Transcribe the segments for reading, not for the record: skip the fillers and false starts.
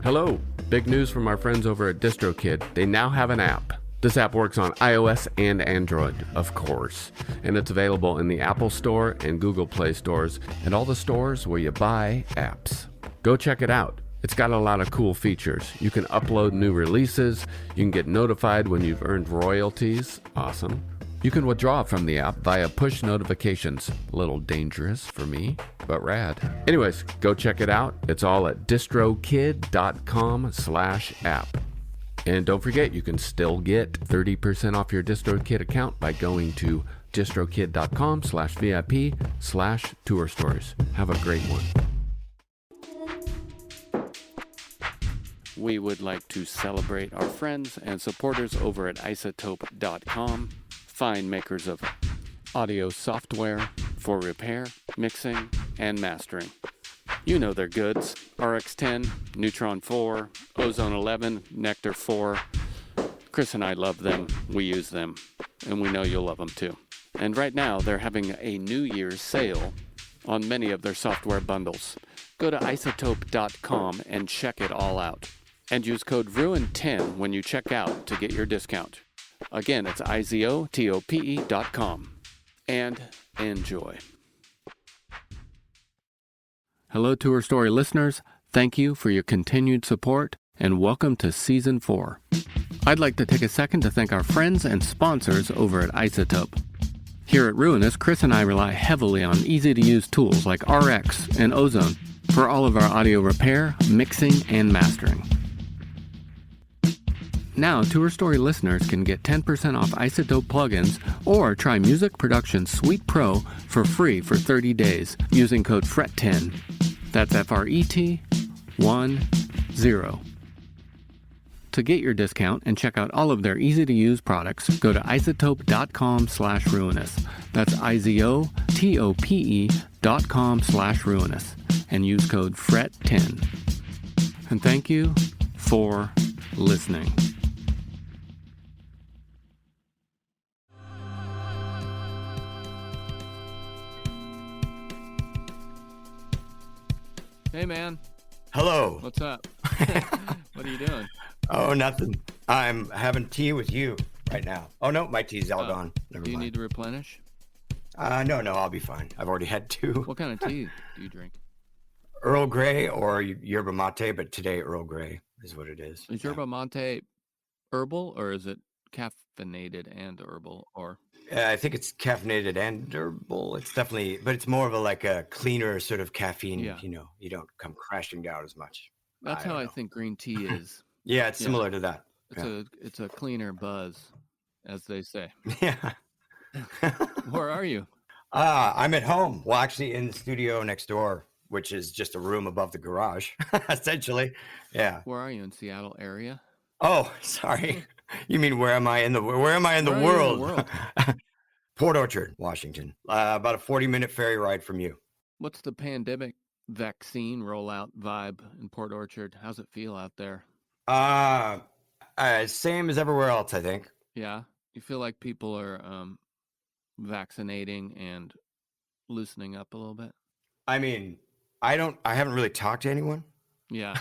Hello, big news from our friends over at DistroKid. They now have an app. This app works on iOS and Android, of course, and it's available in the Apple Store and Google Play stores and all the stores where you buy apps. Go check it out. It's got a lot of cool features. You can upload new releases, you can get notified when you've earned royalties. Awesome. You can withdraw from the app via push notifications. A little dangerous for me, but rad. Anyways, go check it out. It's all at distrokid.com/app. And don't forget, you can still get 30% off your DistroKid account by going to distrokid.com/VIP/tour stories. Have a great one. We would like to celebrate our friends and supporters over at isotope.com. Fine makers of audio software for repair, mixing, and mastering. You know their goods: RX10, Neutron 4, Ozone 11, Nectar 4. Chris and I love them, we use them, and we know you'll love them too. And right now they're having a New Year's sale on many of their software bundles. Go to isotope.com and check it all out. And use code RUIN10 when you check out to get your discount. Again, it's izotope.com. And enjoy. Hello, Tour Story listeners. Thank you for your continued support, and welcome to Season 4. I'd like to take a second to thank our friends and sponsors over at Isotope. Here at Ruinous, Chris and I rely heavily on easy-to-use tools like RX and Ozone for all of our audio repair, mixing, and mastering. Now, Tour Story listeners can get 10% off Isotope plugins or try Music Production Suite Pro for free for 30 days using code FRET10. That's FRET10. To get your discount and check out all of their easy-to-use products, go to isotope.com/ruinous. That's izotope.com/ruinous and use code FRET10. And thank you for listening. Hey, man. Hello. What's up? What are you doing? Oh, nothing. I'm having tea with you right now. Oh, no, my tea's all gone. Never Do you mind. need to replenish? No, I'll be fine. I've already had two. What kind of tea do you drink? Earl Grey or yerba mate, but today Earl Grey is what it is. Is yerba mate herbal, or is it caffeinated and herbal? Or I think it's caffeinated and herbal. It's definitely, but it's more of a cleaner sort of caffeine. Yeah. You know, you don't come crashing down as much. that's how I think green tea is. Yeah, it's similar to that. It's a cleaner buzz, as they say. Yeah. Where are you? I'm at home. Well, actually in the studio next door, which is just a room above the garage, essentially. Yeah. Where are you, in Seattle area? Oh, sorry. You mean where am I in the world? Port Orchard, Washington. About a 40-minute ferry ride from you. What's the pandemic vaccine rollout vibe in Port Orchard? How's it feel out there? Same as everywhere else, I think. Yeah, you feel like people are vaccinating and loosening up a little bit? I mean, I haven't really talked to anyone. Yeah.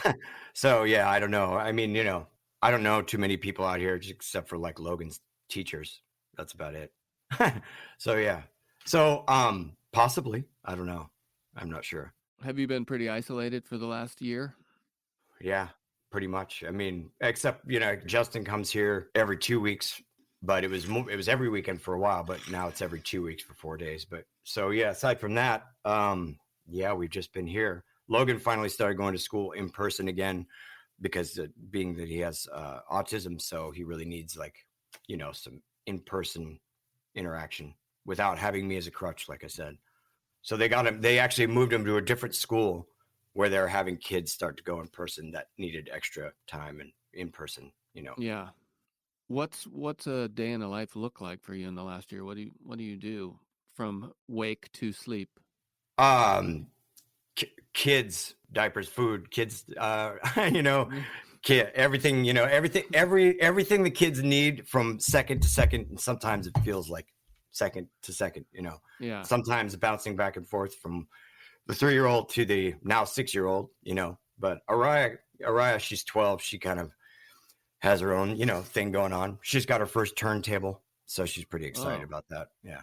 So yeah, I don't know. I mean, I don't know too many people out here except for like Logan's teachers. That's about it. So yeah. So possibly, I don't know. I'm not sure. Have you been pretty isolated for the last year? Yeah, pretty much. I mean, except, Justin comes here every 2 weeks, but it was every weekend for a while, but now it's every 2 weeks for 4 days. But so yeah, aside from that, yeah, we've just been here. Logan finally started going to school in person again because being that he has autism, so he really needs some in-person interaction without having me as a crutch, like I said. So they actually moved him to a different school where they're having kids start to go in person that needed extra time and in person, Yeah. What's a day in the life look like for you in the last year? What do you do from wake to sleep? Kids, diapers, food, kids, everything, everything the kids need from second to second. And sometimes it feels like second to second, Yeah. sometimes bouncing back and forth from the 3-year-old to the now 6-year-old, but Araya Araya, she's 12. She kind of has her own, thing going on. She's got her first turntable, so she's pretty excited about that. Yeah.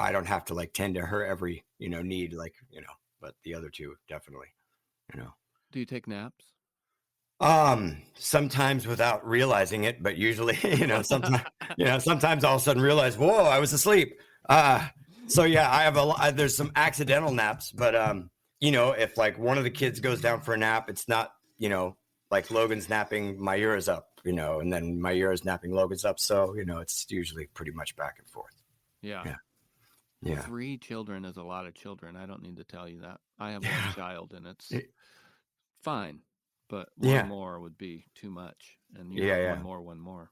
I don't have to like tend to her every, need, like, but the other two definitely, Do you take naps? Sometimes without realizing it, but usually, sometimes all of a sudden realize, whoa, I was asleep. So yeah, I have there's some accidental naps, but, if like one of the kids goes down for a nap, it's not, like Logan's napping, Mayura's up, and then Mayura's napping, Logan's up. So, it's usually pretty much back and forth. Yeah. Yeah. 3 children is a lot of children. I don't need to tell you that. I have 1 child, and it's fine, but one more would be too much. And you have one more.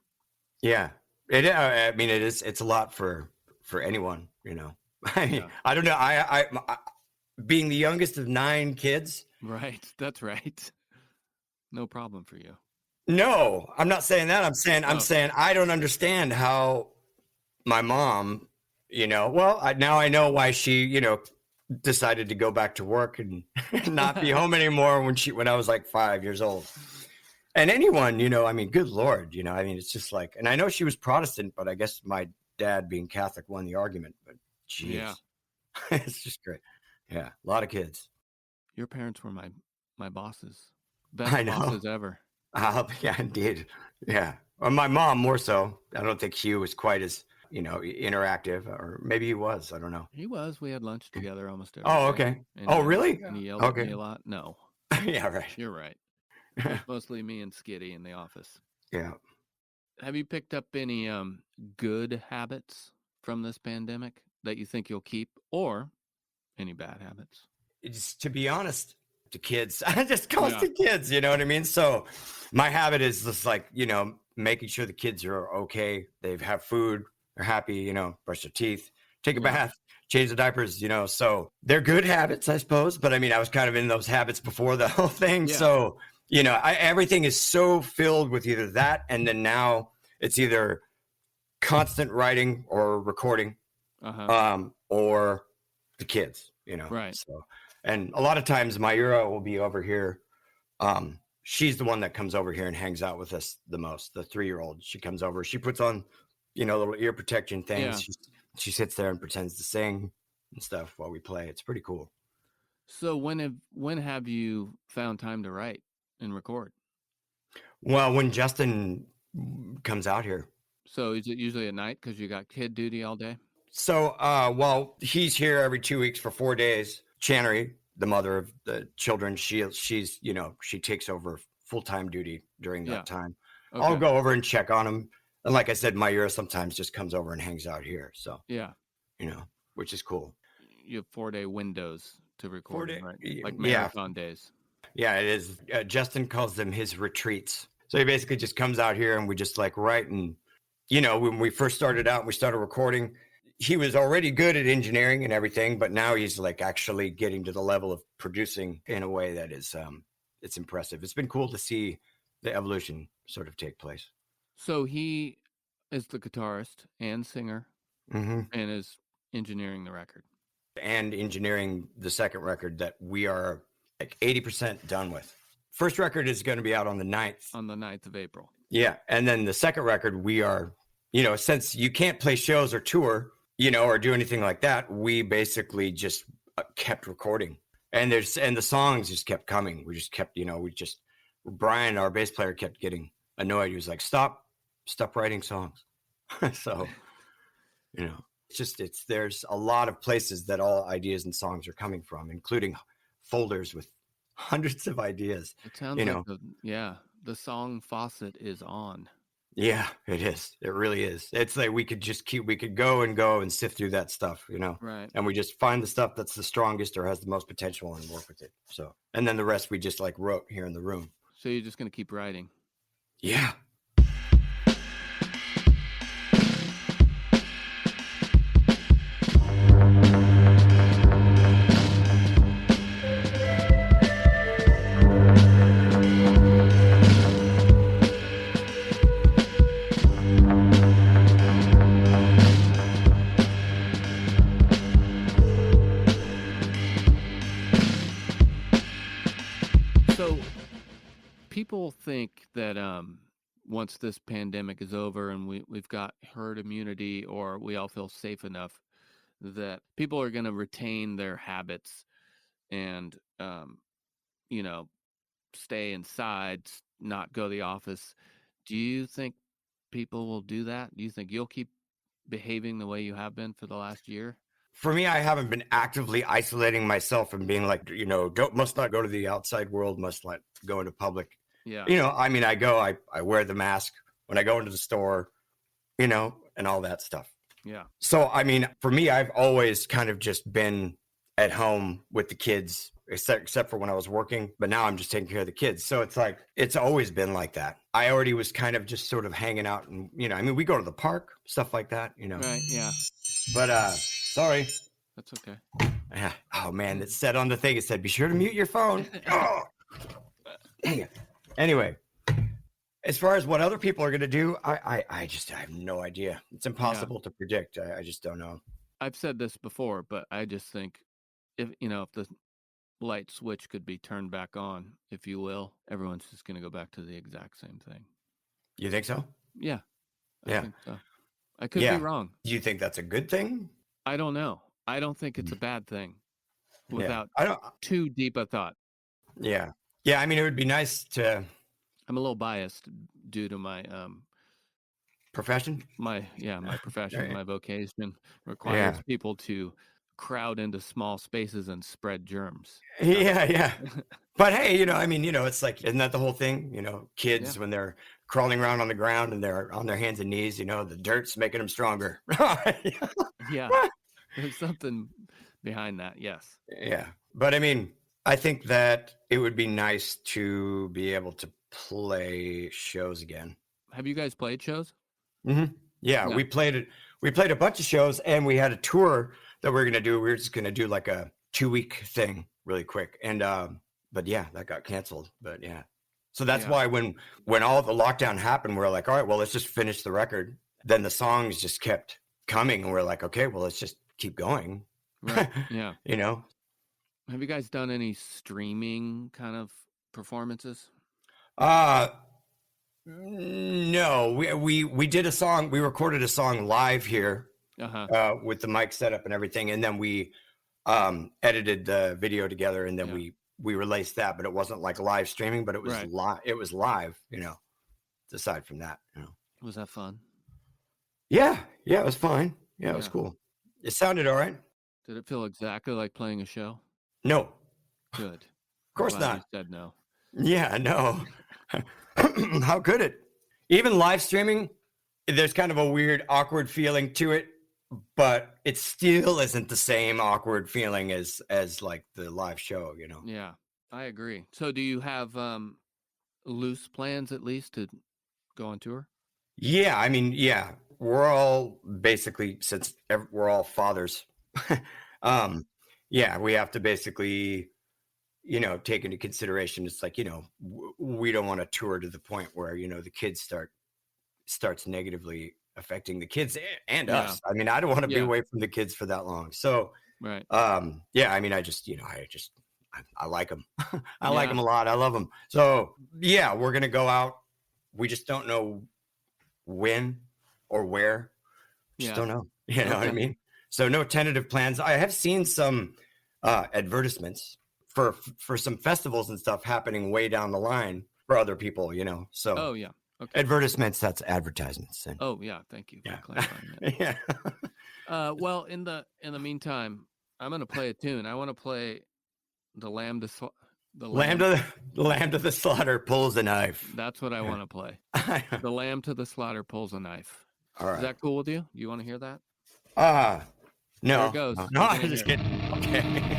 Yeah. I mean, it's a lot for anyone, I mean, I don't know. I being the youngest of 9 kids. Right. That's right. No problem for you. No, I'm not saying that. I'm saying I don't understand how my mom, now I know why she, decided to go back to work and not be home anymore when I was like 5 years old. And anyone, I mean, good Lord, I mean, it's just like, and I know she was Protestant, but I guess my dad being Catholic won the argument, but geez, Yeah. It's just great. Yeah. A lot of kids. Your parents were my bosses. Best I know. bosses ever. Yeah, indeed. Yeah. Well, my mom more so. I don't think Hugh was quite as, interactive, or maybe he was. I don't know. He was. We had lunch together almost every Oh, day. okay. And Really? And he yelled at me a lot. No. Yeah, right. You're right. It was mostly me and Skitty in the office. Yeah. Have you picked up any good habits from this pandemic that you think you'll keep, or any bad habits? It's, to be honest, to kids, I just goes to kids, you know what I mean? So my habit is just like, making sure the kids are okay. They have food, they're happy, brush their teeth, take a bath, change the diapers, so they're good habits, I suppose. But I mean, I was kind of in those habits before the whole thing. Yeah. So, everything is so filled with either that, and then now it's either constant writing or recording, or the kids, Right. So, and a lot of times Mayura will be over here. She's the one that comes over here and hangs out with us the most. The 3-year-old, she comes over, she puts on, little ear protection things. Yeah. She sits there and pretends to sing and stuff while we play. It's pretty cool. So when have you found time to write and record? Well, when Justin comes out here. So is it usually at night because you got kid duty all day? So, well, he's here every 2 weeks for 4 days. Channery, the mother of the children, she's, she takes over full-time duty during that time. Okay. I'll go over and check on him. And like I said, Mayura sometimes just comes over and hangs out here. So, which is cool. You have 4-day windows to record, right? Like marathon days. Yeah, it is. Justin calls them his retreats. So he basically just comes out here and we just like write. And, when we first started out and we started recording, he was already good at engineering and everything, but now he's like actually getting to the level of producing in a way that is, it's impressive. It's been cool to see the evolution sort of take place. So he is the guitarist and singer and is engineering the record. And engineering the second record that we are like 80% done with. First record is going to be out on the 9th. On the 9th of April. Yeah. And then the second record, we are, since you can't play shows or tour, or do anything like that, we basically just kept recording. And the songs just kept coming. We just kept, Brian, our bass player, kept getting annoyed. He was like, stop writing songs. So, there's a lot of places that all ideas and songs are coming from, including folders with hundreds of ideas. It sounds like the song faucet is on. Yeah, it is. It really is. It's like we could go and sift through that stuff, Right. And we just find the stuff that's the strongest or has the most potential and work with it. So, and then the rest we just like wrote here in the room. So you're just going to keep writing. Yeah. people think that once this pandemic is over and we've got herd immunity, or we all feel safe enough, that people are going to retain their habits and, stay inside, not go to the office. Do you think people will do that? Do you think you'll keep behaving the way you have been for the last year? For me, I haven't been actively isolating myself and being like, must not go to the outside world, must not go into public. Yeah. I wear the mask when I go into the store, and all that stuff. Yeah. So, for me, I've always kind of just been at home with the kids, except for when I was working. But now I'm just taking care of the kids. So it's like, it's always been like that. I already was kind of just sort of hanging out and, we go to the park, stuff like that, Right. Yeah. But, sorry. That's okay. Yeah. Oh, man, it said on the thing, it said, be sure to mute your phone. Oh. Anyway, as far as what other people are going to do, I have no idea. It's impossible to predict. I just don't know. I've said this before, but I just think if the light switch could be turned back on, if you will, everyone's just going to go back to the exact same thing. You think so? Yeah. I think so. I could be wrong. Do you think that's a good thing? I don't know. I don't think it's a bad thing without too deep a thought. Yeah. Yeah. It would be nice to. I'm a little biased due to my profession. My profession, right. My vocation requires people to crowd into small spaces and spread germs. Yeah. But hey, it's like, isn't that the whole thing? Kids when they're crawling around on the ground and they're on their hands and knees, the dirt's making them stronger. Yeah. There's something behind that. Yes. Yeah. But I think that it would be nice to be able to play shows again. Have you guys played shows? Mm-hmm. Yeah, we played it. We played a bunch of shows, and we had a tour that we were going to do. We were just going to do like a 2-week thing really quick. And, but yeah, that got canceled. But yeah. So that's why when all the lockdown happened, we're like, all right, well, let's just finish the record. Then the songs just kept coming, and we're like, okay, well, let's just keep going. Right. Yeah. Have you guys done any streaming kind of performances? No, we did a song. We recorded a song live here with the mic setup and everything. And then we edited the video together, and then we released that, but it wasn't like live streaming, but it was live. It was live, aside from that, Was that fun? Yeah. It was fine. Yeah, it was cool. It sounded all right. Did it feel exactly like playing a show? No. Good. Of course not. You said no. Yeah, no. How could it? Even live streaming, there's kind of a weird, awkward feeling to it, but it still isn't the same awkward feeling as like the live show, Yeah, I agree. So do you have loose plans at least to go on tour? Yeah. We're all basically, since we're all fathers, we have to basically, take into consideration. It's like, we don't want to tour to the point where, the kids starts negatively affecting the kids and us. I don't want to be away from the kids for that long. So, right. I like them. I like them a lot. I love them. So yeah, we're going to go out. We just don't know when or where. Just don't know. You know what I mean? So no tentative plans. I have seen some advertisements for some festivals and stuff happening way down the line for other people, So okay. Advertisements, that's advertisements. And, thank you for clarifying that. Well, in the meantime, I'm going to play a tune. I want to play the lamb to the lamb to the slaughter pulls a knife. That's what I want to play. The lamb to the slaughter pulls a knife. All right. Is that cool with you? You want to hear that? No. There it goes. No, I'm just kidding. Okay.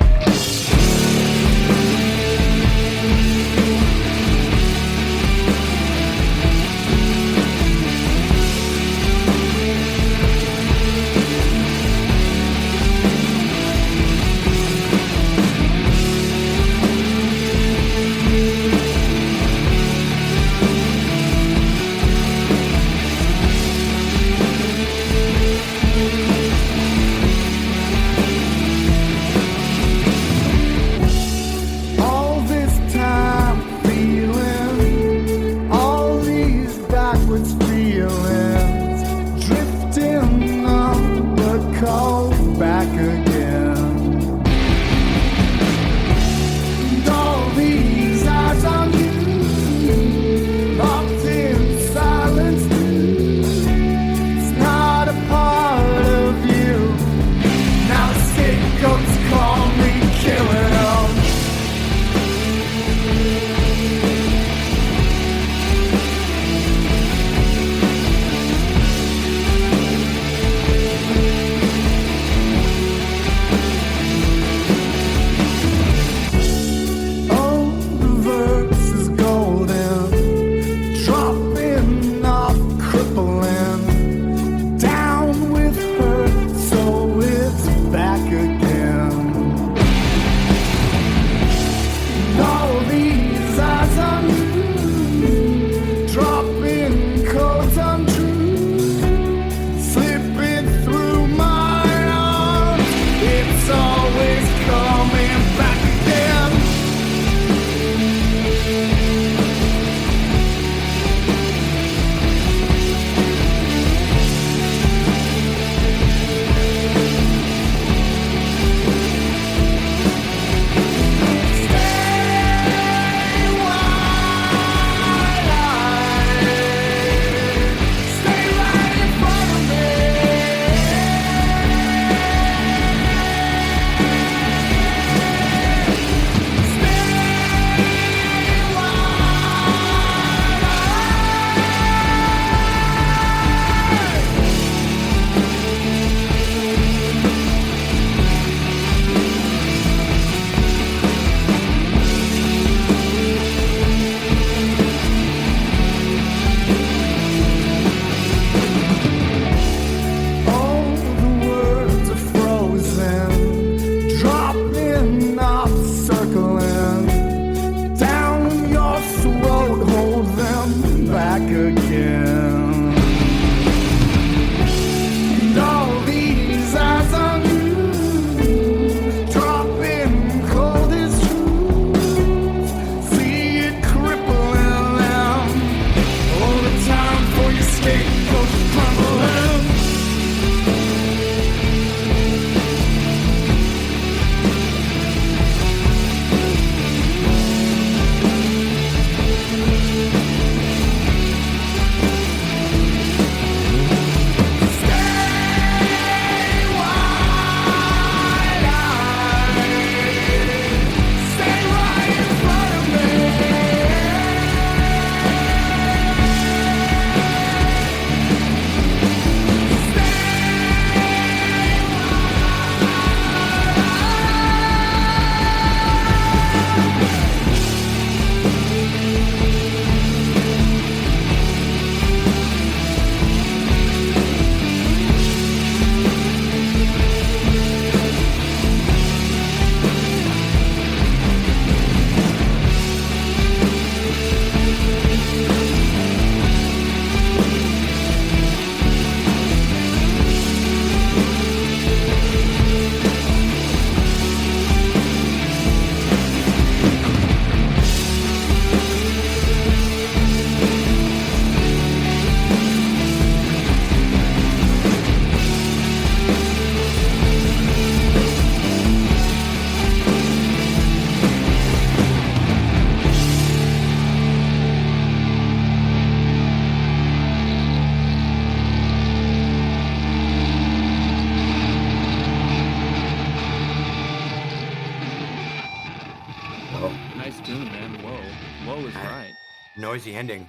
tune, man. Whoa is right. Noisy ending.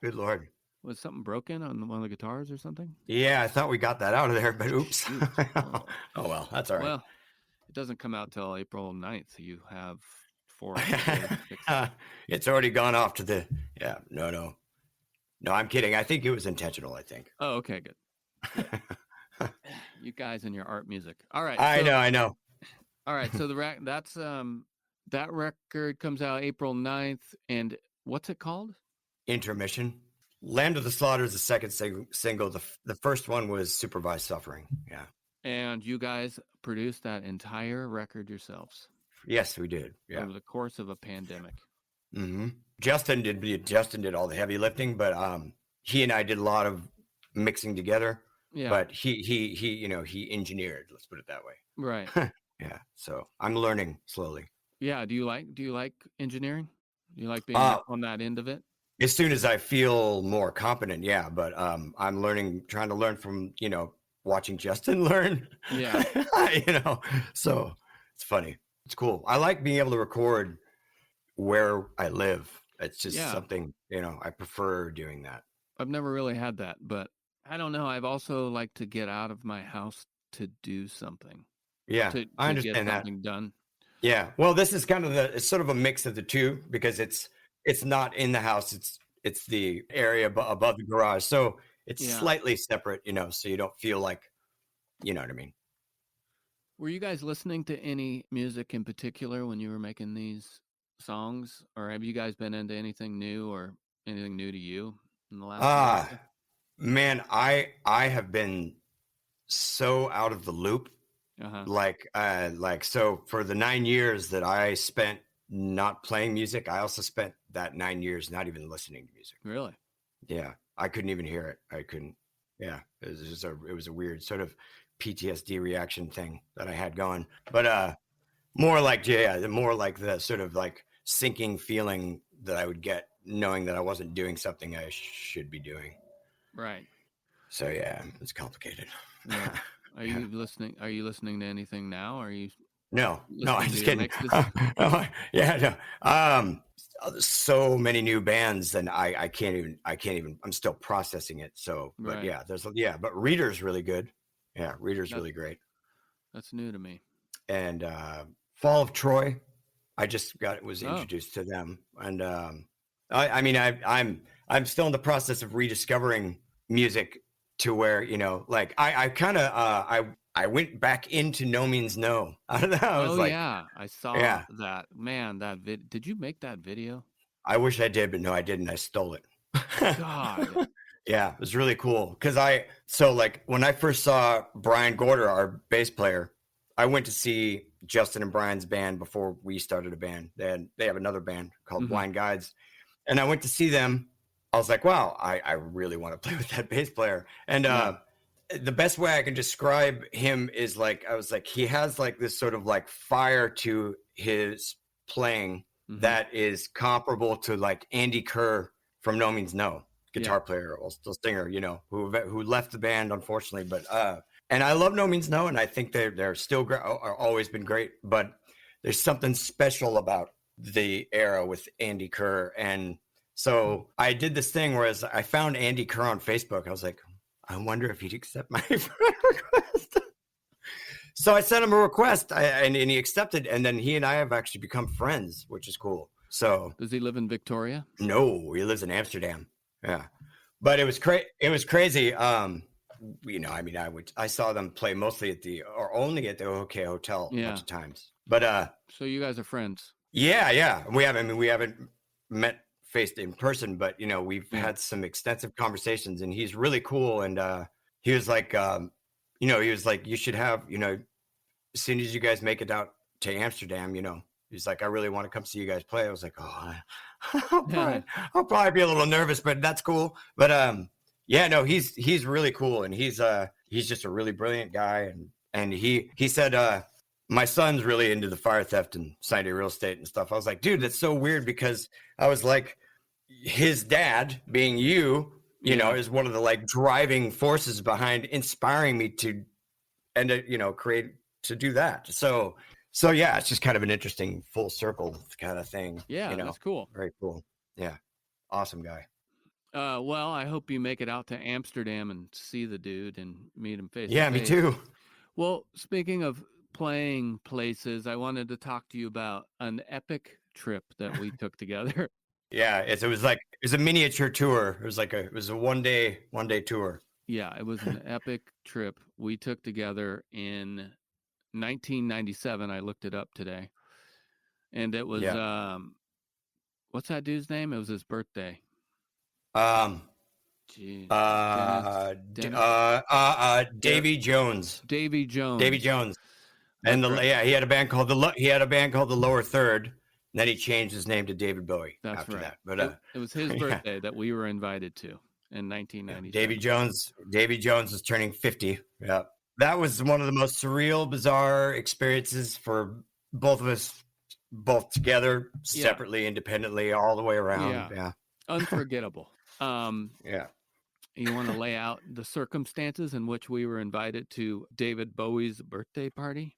Good Lord. Was something broken on one of the guitars or something? Yeah, I thought we got that out of there, but oops. Oh. Oh, well, that's all right. Well, it doesn't come out till April 9th. You have 4 extra days to fix it. It's already gone off to the, no, I'm kidding. I think it was intentional, I think. Oh, okay, good. You guys and your art music. All right. I know. All right. So that record comes out April 9th. And what's it called? Intermission. Land of the Slaughter is the second single. The first one was Supervised Suffering. Yeah. And you guys produced that entire record yourselves. Yes, we did. Yeah. Over the course of a pandemic. Mm-hmm. Justin did all the heavy lifting, but he and I did a lot of mixing together. Yeah. But he engineered, let's put it that way. Right. Yeah. So I'm learning slowly. Yeah. Do you like engineering? Do you like being on that end of it? As soon as I feel more competent, yeah. But I'm trying to learn from, watching Justin learn. Yeah. So it's funny. It's cool. I like being able to record where I live. It's just something, I prefer doing that. I've never really had that, but I don't know. I've also liked to get out of my house to do something. Yeah, I understand get that. something done. Yeah. Well, this is kind of it's sort of a mix of the two because it's not in the house. It's the area above the garage. So it's slightly separate, so you don't feel like, you know what I mean? Were you guys listening to any music in particular when you were making these songs? Or have you guys been into anything new or anything new to you in the last year? Man, I have been so out of the loop. Uh-huh. So for the 9 years that I spent not playing music, I also spent that 9 years not even listening to music. Really? Yeah. I couldn't even hear it. I couldn't. Yeah. It was a weird sort of PTSD reaction thing that I had going, but more like the sort of like sinking feeling that I would get knowing that I wasn't doing something I should be doing. Right. So yeah, it's complicated. Yeah. Are you listening? Are you listening to anything now? Are you? No, I'm just kidding. So many new bands, and I can't even. I'm still processing it. So, but Right. yeah, but Reader's really good. Yeah, Reader's really great. That's new to me. And Fall of Troy, I just was introduced to them, and I'm still in the process of rediscovering music to where I went back into No Means No. I don't know. I saw that. Man, did you make that video? I wish I did, but no, I didn't. I stole it. God. Yeah, it was really cool because when I first saw Brian Gorder, our bass player, I went to see Justin and Brian's band before we started a band. They have another band called Mm-hmm. Blind Guides, and I went to see them. I was like, wow, I really want to play with that bass player. And the best way I can describe him is he has this sort of fire to his playing Mm-hmm. that is comparable to Andy Kerr from No Means No, guitar player or still singer, who left the band unfortunately. But and I love No Means No, and I think they're still always been great. But there's something special about the era with Andy Kerr. And so I did this thing whereas I found Andy Kerr on Facebook. I was like, I wonder if he'd accept my friend request. So I sent him a request and he accepted. And then he and I have actually become friends, which is cool. So does he live in Victoria? No, he lives in Amsterdam. Yeah. But it was crazy. I saw them play mostly only at the OK Hotel a bunch of times. But so you guys are friends? Yeah. We haven't met in person, but we've had some extensive conversations, and he's really cool. And he was like, you should have, as soon as you guys make it out to Amsterdam, he's like, I really want to come see you guys play. I was like, I'll probably be a little nervous, but that's cool. But he's really cool, and he's just a really brilliant guy. And he said, my son's really into the fire theft and Sunday real estate and stuff. I was like, dude, that's so weird, because I was like, his dad being you is one of the driving forces behind inspiring me to, and create, to do that. So So yeah, it's just kind of an interesting full circle kind of thing. Yeah, that's cool. Very cool. Yeah. Awesome guy. Well, I hope you make it out to Amsterdam and see the dude and meet him face Yeah, to me face. too. Well, speaking of playing places, I wanted to talk to you about an epic trip that we took together. Yeah, it was a miniature tour. It was a one day tour. Yeah, it was an epic trip we took together in 1997. I looked it up today. And it was what's that dude's name? It was his birthday. Davy Jones. Davy Jones. Davy Jones. And he had a band called the Lower Third. And then he changed his name to David Bowie after that. But it was his birthday that we were invited to in 1997. Davy Jones is turning 50. Yeah. That was one of the most surreal, bizarre experiences for both of us, both together, separately, independently, all the way around. Yeah. Unforgettable. Yeah. You want to lay out the circumstances in which we were invited to David Bowie's birthday party?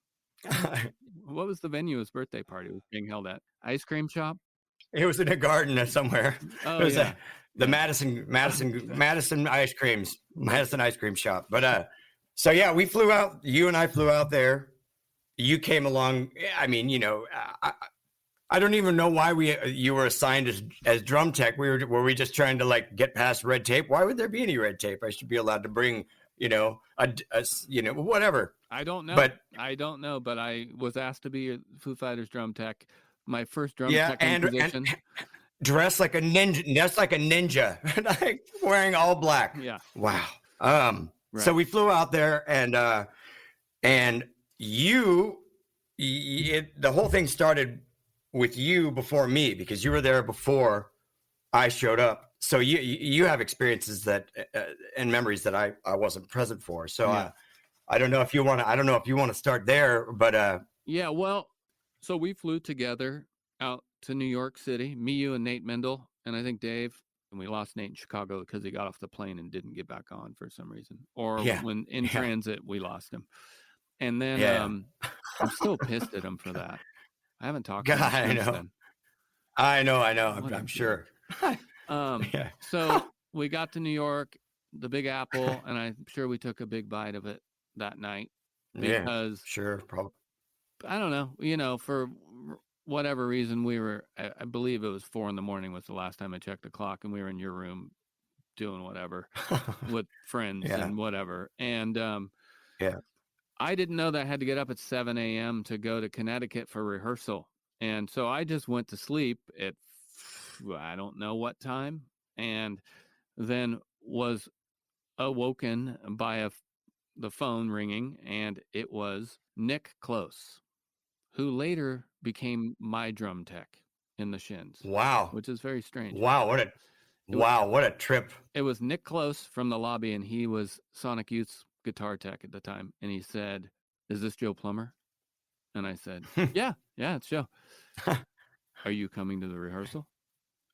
What was the venue his birthday party was being held at? Ice cream shop? It was in a garden somewhere. Oh, it was the Madison ice creams, Madison ice cream shop. But so yeah, we flew out. You and I flew out there. You came along. I mean, I don't even know why you were assigned as drum tech. Were we just trying to like get past red tape? Why would there be any red tape? I should be allowed to bring whatever. I don't know. I don't know, but I was asked to be a Foo Fighters drum tech. My first drum tech position. And dressed like a ninja, like wearing all black. Yeah. Wow. Right. So we flew out there, and the whole thing started with you before me because you were there before I showed up. So you have experiences that and memories that I wasn't present for. So I don't know if you want to start there, but well, so we flew together out to New York City, me, you, and Nate Mendel, and I think Dave, and we lost Nate in Chicago because he got off the plane and didn't get back on for some reason. Or when in transit, we lost him. And then I'm still pissed at him for that. I haven't talked to him since then. I know. I'm sure. So we got to New York, the Big Apple, and I'm sure we took a big bite of it that night because probably. I don't know, for whatever reason I believe it was 4 a.m. was the last time I checked the clock, and we were in your room doing whatever with friends and whatever. And I didn't know that I had to get up at 7 a.m. to go to Connecticut for rehearsal. And so I just went to sleep at I don't know what time, and then was awoken by the phone ringing, and it was Nick Close, who later became my drum tech in the Shins. Wow. Which is very strange. Wow, what a trip. It was Nick Close from the lobby, and he was Sonic Youth's guitar tech at the time, and he said, "Is this Joe Plummer?" And I said, yeah, it's Joe. Are you coming to the rehearsal?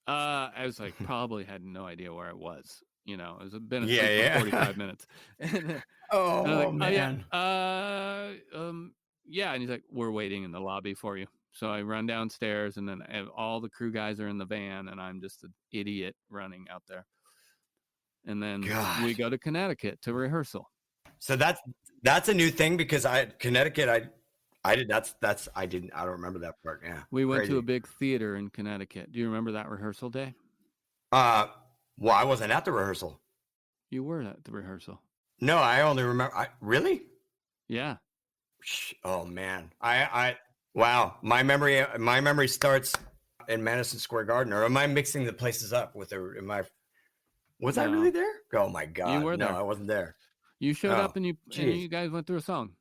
I was like, probably had no idea where it was. It was been asleep for 45 minutes. And, man. And he's like, "We're waiting in the lobby for you." So I run downstairs, and then all the crew guys are in the van, and I'm just an idiot running out there. And then we go to Connecticut to rehearsal. So that's a new thing because Connecticut, I don't remember that part. Yeah. We went to a big theater in Connecticut. Do you remember that rehearsal day? Well, I wasn't at the rehearsal. You were at the rehearsal. No, I only remember. Really? Yeah. Oh man, wow. My memory starts in Madison Square Garden. Or am I mixing the places up with Was I really there? Oh my God! You were there. No, I wasn't there. You showed up and you guys went through a song.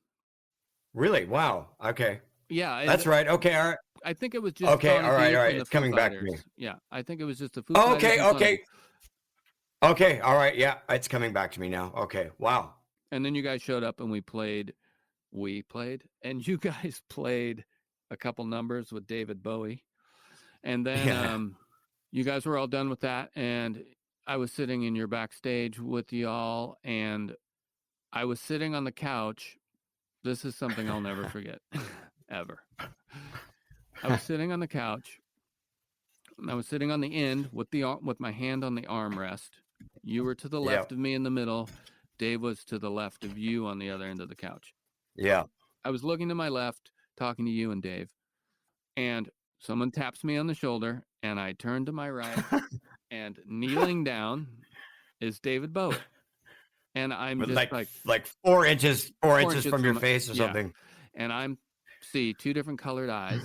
Really? Wow. Okay. Yeah, that's right. Okay. All right. I think it was just okay. All right. It's coming back to me. Yeah, I think it was just the Foo Fighters. Okay. All right. Yeah, it's coming back to me now. Okay. Wow. And then you guys showed up and we played, and you guys played a couple numbers with David Bowie, and then you guys were all done with that, and I was sitting in your backstage with y'all, and I was sitting on the couch. This is something I'll never forget. ever. I was sitting on the couch. I was sitting on the end with my hand on the armrest. You were to the left of me in the middle. Dave was to the left of you on the other end of the couch. Yeah. I was looking to my left, talking to you and Dave, and someone taps me on the shoulder, and I turn to my right, and kneeling down is David Bowie. And I'm just like 4 inches from your face or something. And I'm see 2 different colored eyes,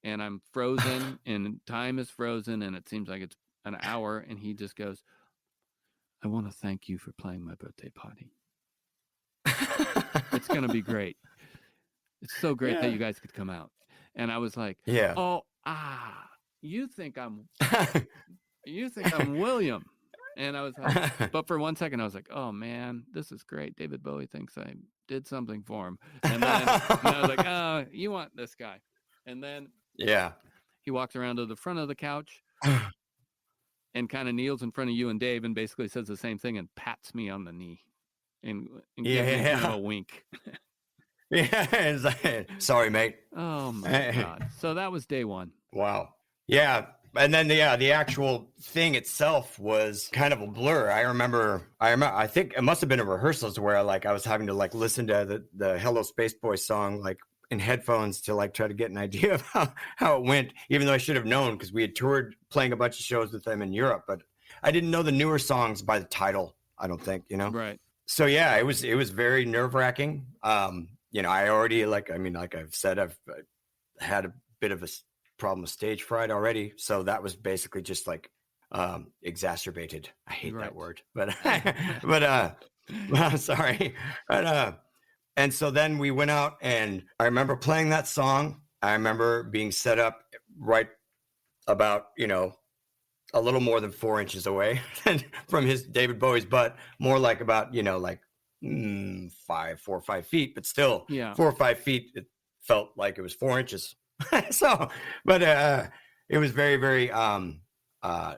and I'm frozen, and time is frozen, and it seems like it's an hour, and he just goes, I want to thank you for playing my birthday party. It's going to be great. It's so great that you guys could come out. And I was like, you think I'm William. And I was like, but for 1 second I was like, oh man, this is great. David Bowie thinks I did something for him. And then I was like, oh, you want this guy. And then he walks around to the front of the couch and kind of kneels in front of you and Dave and basically says the same thing and pats me on the knee and gives me kind of a wink. It's like, sorry, mate. Oh my God. So that was day 1. Wow. Yeah. And then the actual thing itself was kind of a blur. I remember, I think it must have been a rehearsals where I was having to listen to the Hello Space Boy song, in headphones to try to get an idea of how it went, even though I should have known because we had toured playing a bunch of shows with them in Europe, but I didn't know the newer songs by the title. I don't think, Right. So yeah, it was very nerve wracking. I already, I've said, I've had a bit of a problem with stage fright already. So that was basically just exacerbated. I hate that word, but, sorry. But, and so then we went out and I remember playing that song. I remember being set up right about, a little more than 4 inches away from David Bowie's butt, more like about, 4 or 5 feet, but still 4 or 5 feet. It felt like it was 4 inches. So, but it was very, very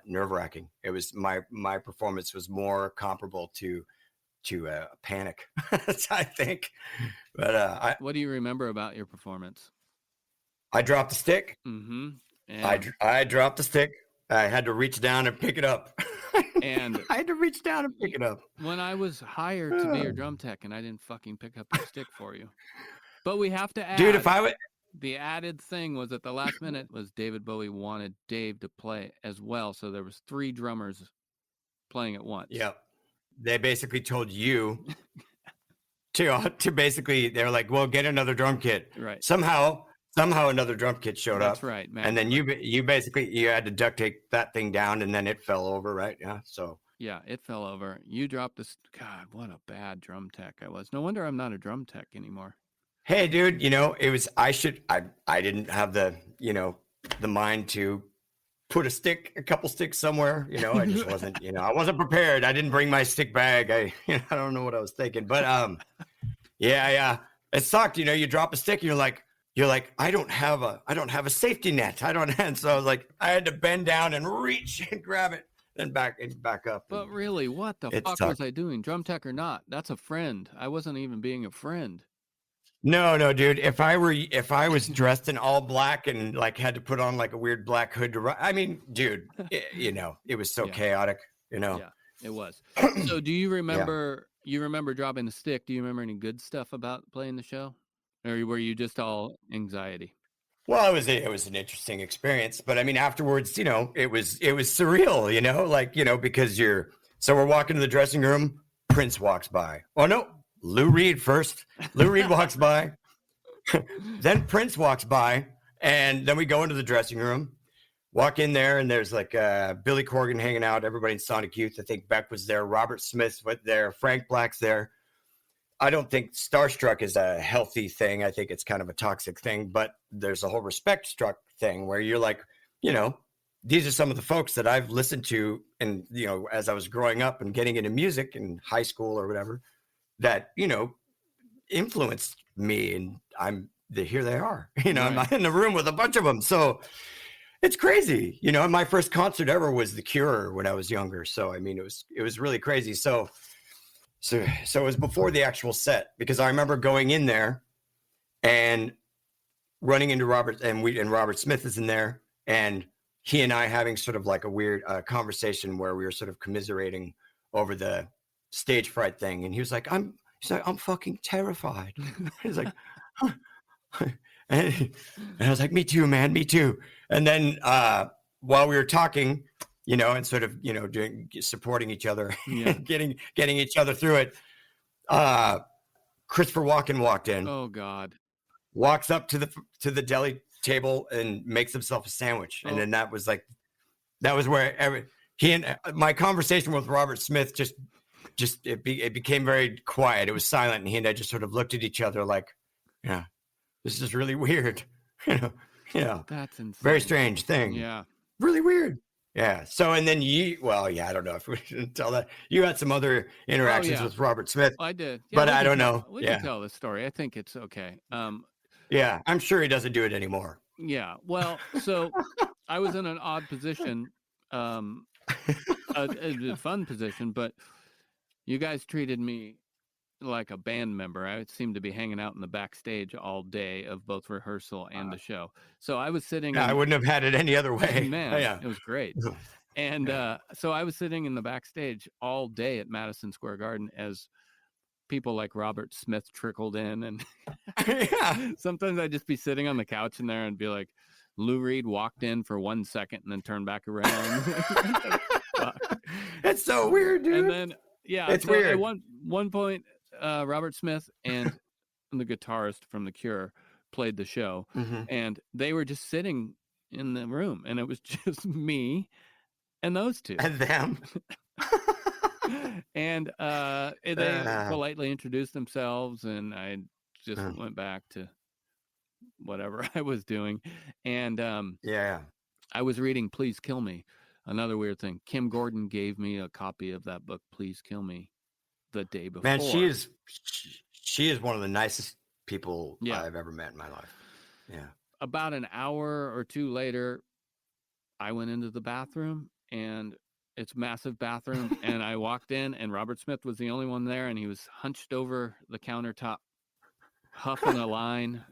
nerve wracking. It was my performance was more comparable to Panic, I think. But what do you remember about your performance? I dropped the stick. Mm-hmm. I dropped the stick. I had to reach down and pick it up. And I had to reach down and pick it up. When I was hired to be your drum tech, and I didn't fucking pick up the stick for you. But we have to add, dude, if I would. The added thing was at the last minute was David Bowie wanted Dave to play as well, so there was 3 drummers playing at once. Yep. They basically told you to basically, they were like, well, get another drum kit. Right. Somehow another drum kit showed up. That's right, man. And then you basically, you had to duct tape that thing down and then it fell over, right? Yeah. So. Yeah, it fell over. You dropped this. God, what a bad drum tech I was. No wonder I'm not a drum tech anymore. Hey, dude, it was, I didn't have the mind to put a couple sticks somewhere, I just wasn't, I wasn't prepared. I didn't bring my stick bag. I don't know what I was thinking, but, yeah. It sucked. You drop a stick and you're like, I don't have a safety net. And so I was like, I had to bend down and reach and grab it and back up. But really, what the fuck was I doing? Drum tech or not? That's a friend. I wasn't even being a friend. No, dude. If I was dressed in all black and had to put on a weird black hood to run, I mean, dude, it was so chaotic, Yeah, it was. So do you remember, you remember dropping the stick? Do you remember any good stuff about playing the show? Or were you just all anxiety? Well, it was an interesting experience, but I mean, afterwards, it was surreal, because so we're walking to the dressing room, Prince walks by. Oh no. Lou Reed first. Lou Reed walks by. Then Prince walks by. And then we go into the dressing room, walk in there, and there's Billy Corgan hanging out, everybody in Sonic Youth. I think Beck was there. Robert Smith was there. Frank Black's there. I don't think starstruck is a healthy thing. I think it's kind of a toxic thing. But there's a whole respectstruck thing where you're like, these are some of the folks that I've listened to and, as I was growing up and getting into music in high school or whatever. That, influenced me, and here they are, right. I'm in the room with a bunch of them. So it's crazy, my first concert ever was The Cure when I was younger. So, I mean, it was really crazy. So it was before the actual set because I remember going in there and running into Robert, and Robert Smith is in there, and he and I having sort of like a weird conversation where we were sort of commiserating over the stage fright thing. And he was like, I'm fucking terrified. He's like, huh. And I was like, me too, man, me too. And then while we were talking, and sort of, supporting each other, getting each other through it, Christopher Walken walked in. Oh God. Walks up to the deli table and makes himself a sandwich. And then that was where my conversation with Robert Smith it became very quiet. It was silent, and he and I just sort of looked at each other like, yeah, this is really weird. That's insane. Very strange thing. Yeah. Really weird. Yeah. So, and then I don't know if we should tell that. You had some other interactions with Robert Smith. I did. Yeah, but I don't know. We can tell the story. I think it's okay. Yeah, I'm sure he doesn't do it anymore. Yeah. Well, so I was in an odd position, a fun position, but you guys treated me like a band member. I seemed to be hanging out in the backstage all day of both rehearsal and the show. So I was sitting. I wouldn't have had it any other way. Man, It was great. And so I was sitting in the backstage all day at Madison Square Garden as people like Robert Smith trickled in. And sometimes I'd just be sitting on the couch in there and be like, Lou Reed walked in for 1 second and then turned back around. It's so weird, dude. And then, it's weird. At one point, Robert Smith and the guitarist from The Cure played the show, and they were just sitting in the room, and it was just me and those two. And them. And they politely introduced themselves, and I just went back to whatever I was doing. And I was reading Please Kill Me. Another weird thing. Kim Gordon gave me a copy of that book, Please Kill Me, the day before. Man, she is one of the nicest people I've ever met in my life. Yeah. About an hour or two later, I went into the bathroom, and it's a massive bathroom, and I walked in, and Robert Smith was the only one there, and he was hunched over the countertop, huffing a line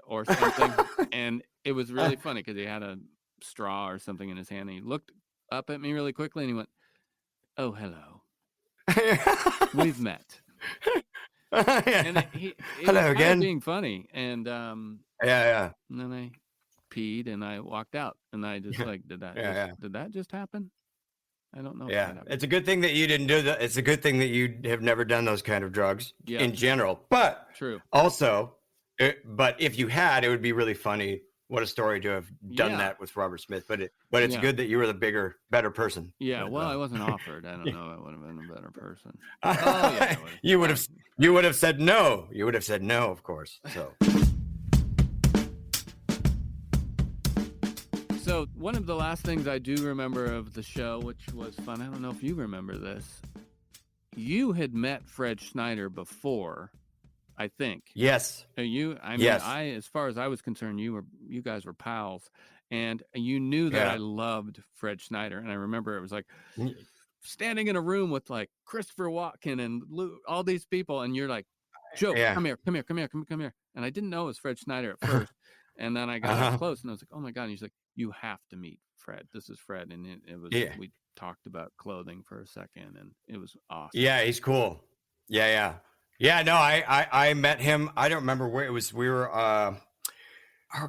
or something. And it was really funny because he had a straw or something in his hand, and he looked up at me really quickly, and he went, "Oh, hello. We've met." And he hello was again. Being funny, and and then I peed and I walked out, and I just did that just happen? I don't know. Yeah, it's a good thing that you didn't do that. It's a good thing that you have never done those kind of drugs in general. But true. Also, but if you had, it would be really funny. What a story to have done that with Robert Smith. But it's good that you were the better person. Yeah. Well, I wasn't offered. I don't know. I would have been a better person. You would have said no. You would have said no, of course. So one of the last things I do remember of the show, which was fun, I don't know if you remember this. You had met Fred Schneider before, I think. Yes. As far as I was concerned, you guys were pals, and you knew that I loved Fred Schneider. And I remember it was like standing in a room with like Christopher Walken and all these people, and you're like, "Joe, come here. And I didn't know it was Fred Schneider at first. And then I got close, and I was like, "Oh my God." And he's like, "You have to meet Fred. This is Fred." And it was, we talked about clothing for a second, and it was awesome. Yeah, he's cool. Yeah. No, I met him. I don't remember where it was. We were, oh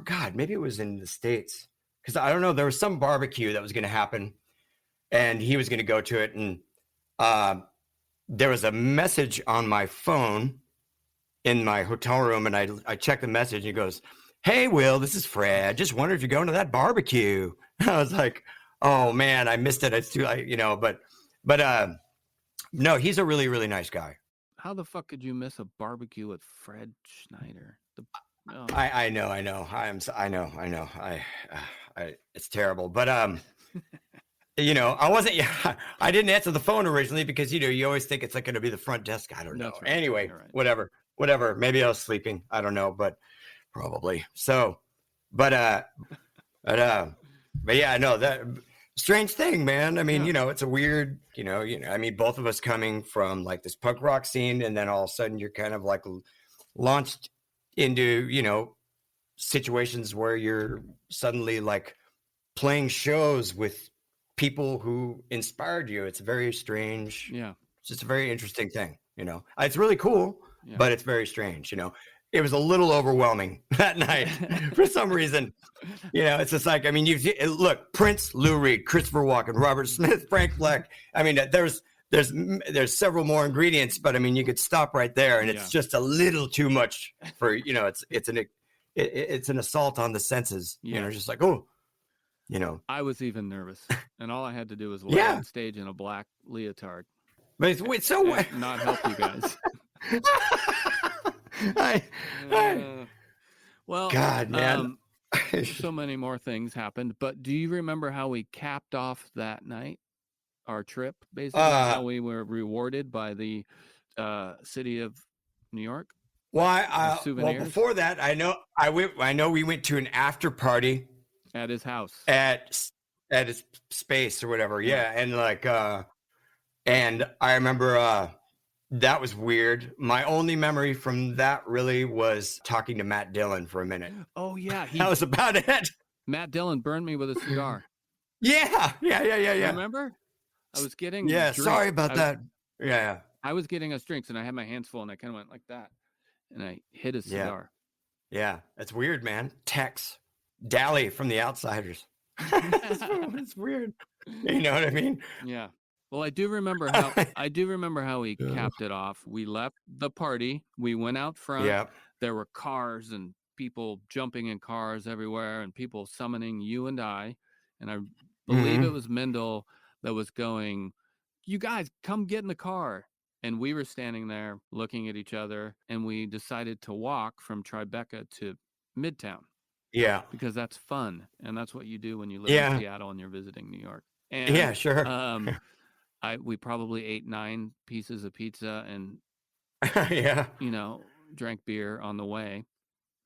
God, maybe it was in the States. Because I don't know, there was some barbecue that was going to happen, and he was going to go to it. And there was a message on my phone in my hotel room, and I checked the message, and he goes, "Hey, Will, this is Fred. Just wondered if you're going to that barbecue." And I was like, "Oh man, I missed it. It's too late, but no, he's a really, really nice guy. How the fuck could you miss a barbecue with Fred Schneider? I know. I know. It's terrible, but I wasn't. I didn't answer the phone originally because you always think it's like going to be the front desk. I don't know. Right. Anyway, right. Whatever. Maybe I was sleeping. I don't know, but probably. So, but yeah, no, that strange thing, man. I mean, it's a weird, I mean, both of us coming from like this punk rock scene, and then all of a sudden you're kind of like launched into, situations where you're suddenly like playing shows with people who inspired you. It's very strange. Yeah. It's just a very interesting thing, you know. It's really cool, but it's very strange, you know. It was a little overwhelming that night for some reason. You know, it's just like, I mean, look, Prince, Lou Reed, Christopher Walken, Robert Smith, Frank Black. I mean, there's several more ingredients, but I mean, you could stop right there, and it's just a little too much for, you know, it's an assault on the senses. You know, just like, oh, you know. I was even nervous, and all I had to do was walk on stage in a black leotard. But it's so not help you guys. Well, God, man. So many more things happened, but do you remember how we capped off that night, our trip, basically, how we were rewarded by the city of New York? Well, before that, I know we went to an after party at his house, at his space or whatever. Yeah. And like, and I remember, that was weird. My only memory from that really was talking to Matt Dillon for a minute. Oh yeah. That was about it. Matt Dillon burned me with a cigar. Yeah. Remember? I was getting drinks. Sorry about that. Yeah. I was getting us drinks and I had my hands full and I kind of went like that. And I hit a cigar. Yeah. That's weird, man. Tex. Dally from The Outsiders. It's weird. You know what I mean? Yeah. Well, I do remember how we capped it off. We left the party. We went out front. Yeah. There were cars and people jumping in cars everywhere and people summoning you and I. And I believe it was Mendel that was going, you guys come get in the car. And we were standing there looking at each other and we decided to walk from Tribeca to Midtown. Yeah. Because that's fun. And that's what you do when you live in Seattle and you're visiting New York. And, yeah, sure. We probably ate 9 pieces of pizza and, you know, drank beer on the way.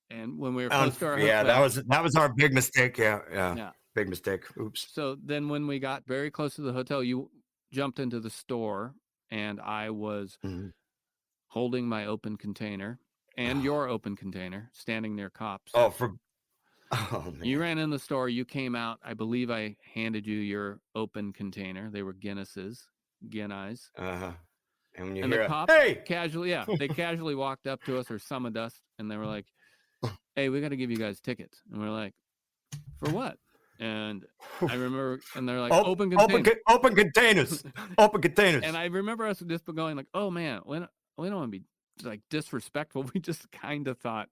And when we were close to our hotel, that was our big mistake. Yeah. Big mistake. Oops. So then when we got very close to the hotel, you jumped into the store and I was holding my open container and your open container standing near cops. Oh, man. You ran in the store. You came out. I believe I handed you your open container. They were Guinnesses. Uh-huh. And when you and hear the cops hey! they casually walked up to us or summoned us, and they were like, hey, we got to give you guys tickets. And we're like, for what? And I remember, and they're like, open containers. Open containers. Open containers. And I remember us just going like, oh, man, we don't want to be like disrespectful. We just kind of thought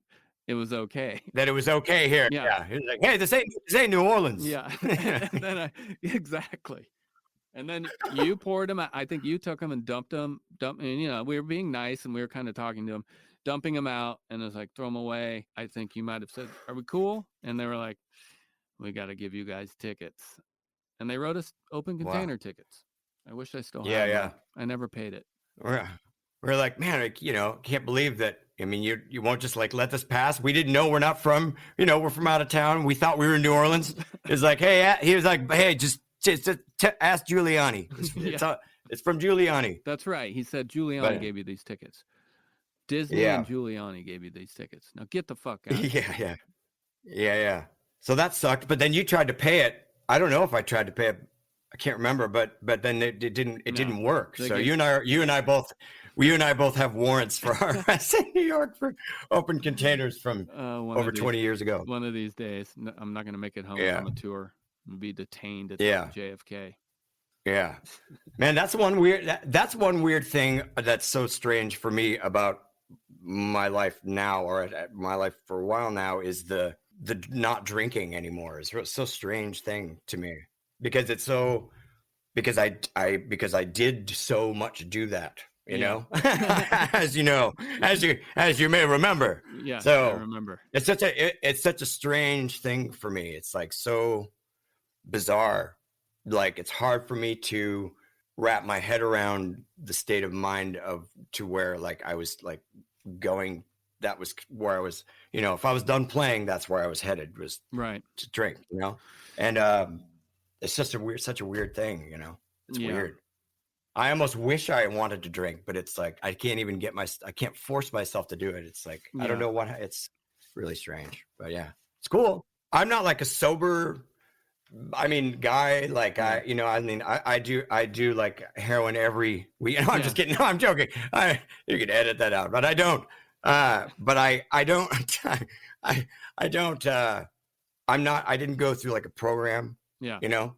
it was okay. That it was okay here. Yeah. He was like, hey, this ain't New Orleans. Yeah. And then exactly. And then you poured them out. I think you took them and dumped them. And, you know, we were being nice and we were kind of talking to them, dumping them out. And it was like, throw them away. I think you might have said, are we cool? And they were like, we got to give you guys tickets. And they wrote us open container tickets. I wish I still had them. I never paid it. We're like, man, you know, can't believe that. I mean, you won't just like let this pass. We didn't know we're not from, you know, we're from out of town. We thought we were in New Orleans. It's like, hey, he was like, hey, just ask Giuliani. It's from Giuliani. That's right. He said Giuliani gave you these tickets. Disney and Giuliani gave you these tickets. Now get the fuck out. Yeah. So that sucked. But then you tried to pay it. I don't know if I tried to pay it. I can't remember. But then it didn't work. So you and I both have warrants for our arrest in New York for open containers from over 20 years ago. One of these days, I'm not going to make it home from a tour and be detained at JFK. Yeah, man, that's one weird thing that's so strange for me about my life now, or my life for a while now, is the not drinking anymore. It's so strange thing to me because it's so because I did so much do that. You know, as you may remember. Yeah. So I remember. It's such a strange thing for me. It's like so bizarre. Like it's hard for me to wrap my head around the state of mind to where like I was like going. That was where I was. You know, if I was done playing, that's where I was headed, was right to drink. You know, and it's just such a weird thing. You know, it's weird. I almost wish I wanted to drink, but it's like I can't even I can't force myself to do it. It's like I don't know what it's really strange, but yeah, it's cool. I'm not like a sober, guy. Like I do like heroin every week. No, I'm just kidding. No, I'm joking. You can edit that out, but I don't. But I don't. I don't. I'm not. I didn't go through like a program. Yeah. You know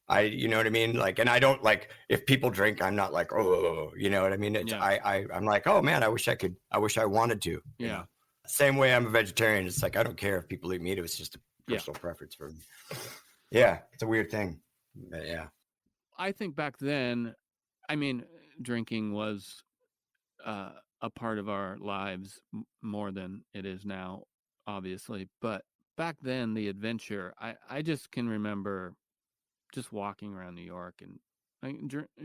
what I mean? Like, and I don't like if people drink. I'm not like, oh, you know what I mean? It's, I'm like, oh man, I wish I wanted to. Yeah. Know? Same way I'm a vegetarian. It's like I don't care if people eat meat. It was just a personal preference for me. Yeah, it's a weird thing. But yeah. I think back then, drinking was a part of our lives more than it is now, obviously. But back then, the adventure, I just can remember just walking around New York and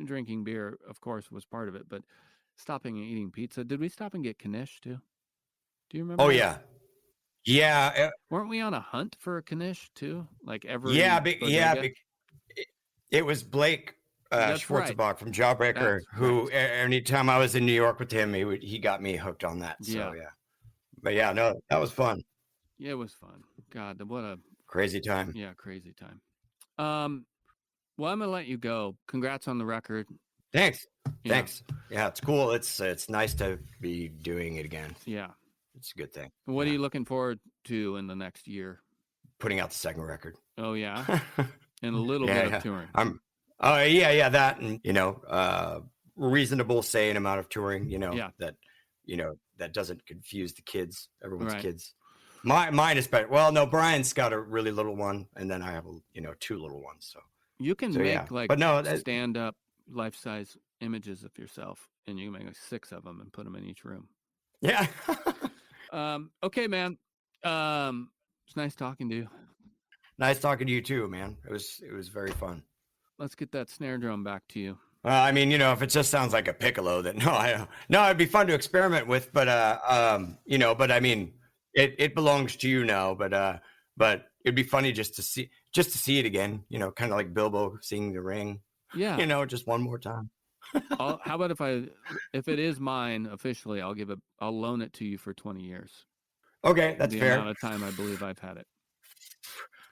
drinking beer, of course, was part of it. But stopping and eating pizza. Did we stop and get knish too? Do you remember? Oh, that? yeah. Yeah. Weren't we on a hunt for a knish too? Like every it was Blake Schwarzenbach from Jawbreaker who anytime I was in New York with him, he got me hooked on that. So yeah. But yeah, no, that was fun. Yeah, it was fun. God, what a crazy time. Yeah, crazy time. Well, I'm gonna let you go. Congrats on the record. Thanks. Yeah, it's cool. It's nice to be doing it again. Yeah. It's a good thing. What are you looking forward to in the next year? Putting out the second record. Oh yeah, and a little bit of touring. That and reasonable, sane amount of touring. That doesn't confuse the kids. Everyone's kids. Mine is better. Well, no, Brian's got a really little one, and then I have two little ones. So you can make stand up life size images of yourself, and you can make like 6 of them and put them in each room. Yeah. Okay, man. It's nice talking to you. Nice talking to you too, man. It was very fun. Let's get that snare drum back to you. If it just sounds like a piccolo, then no, it'd be fun to experiment with, but it belongs to you now, but it'd be funny just to see it again, kind of like Bilbo seeing the ring. Yeah. Just one more time. How about if it is mine officially, I'll loan it to you for 20 years. Okay, that's fair. The amount of time I believe I've had it.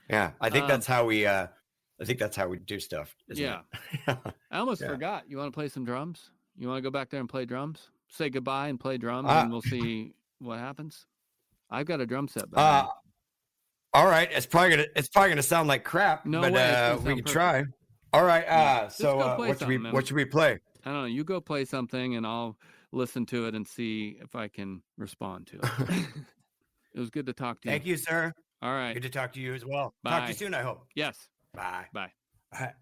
Yeah, I think that's how we do stuff. Isn't it? I almost forgot. You want to play some drums? You want to go back there and play drums? Say goodbye and play drums, and we'll see what happens. I've got a drum set. All right, it's probably gonna sound like crap. No but way, we can try. All right. So what should we play? I don't know. You go play something, and I'll listen to it and see if I can respond to it. It was good to talk to you. Thank you, sir. All right. Good to talk to you as well. Bye. Talk to you soon, I hope. Yes. Bye. Bye. All right.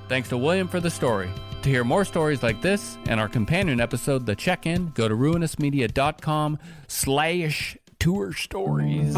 Thanks to William for the story. To hear more stories like this and our companion episode, The Check-In, go to ruinousmedia.com/tour stories.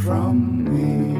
from me.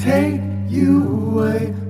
Take you away